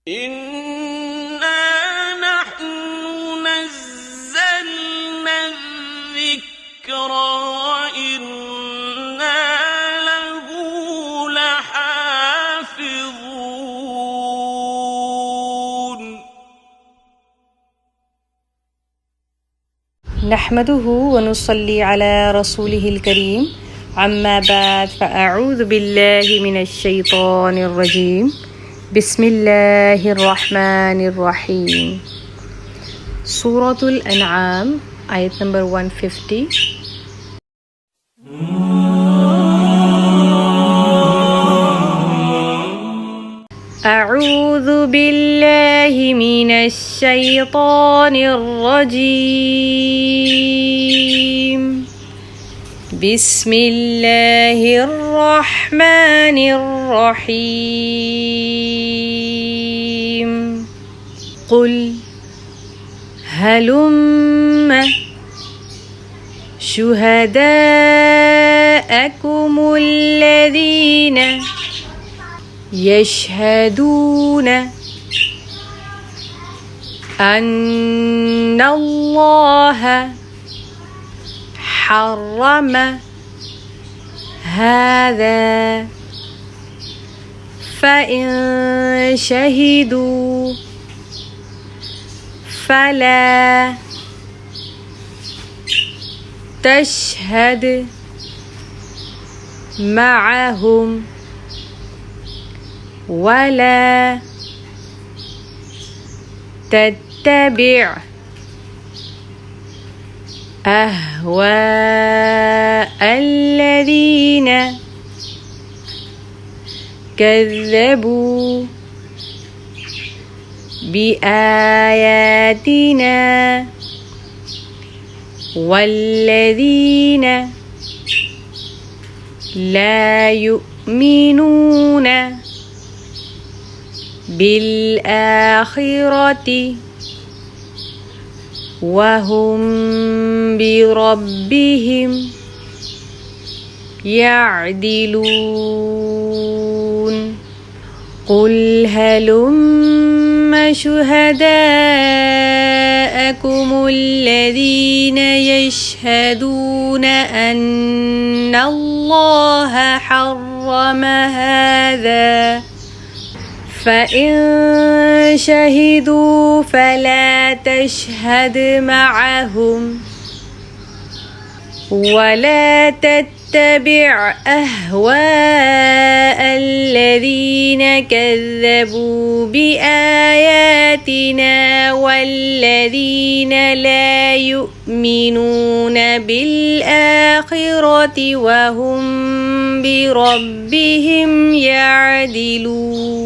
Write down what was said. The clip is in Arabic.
إِنَّا نَحْنُ نَزَّلْنَا الذِّكْرَ وَإِنَّا لَهُ لَحَافِظُونَ نحمده ونصلي على رسوله الكريم عما بعد فأعوذ بالله من الشيطان الرجيم بسم الله الرحمن الرحيم سورة الأنعام ayat number 150. أعوذ بالله من الشيطان الرجيم بسم الله الرحمن الرحيم قل هلم شهداءكم الذين يشهدون أن الله حرم هذا فإن شهدوا فلا تشهد معهم ولا تتبع أهواء الذين كذبوا بآياتنا والذين لا يؤمنون بالآخرة وهم بربهم يعدلون قل هلم شهداءكم الذين يشهدون أن الله حرم هذا فإن شهدوا فلا تشهد معهم ولا تتبع أهواء الذين كذبوا بآياتنا والذين لا يؤمنون بالآخرة وهم بربهم يعدلون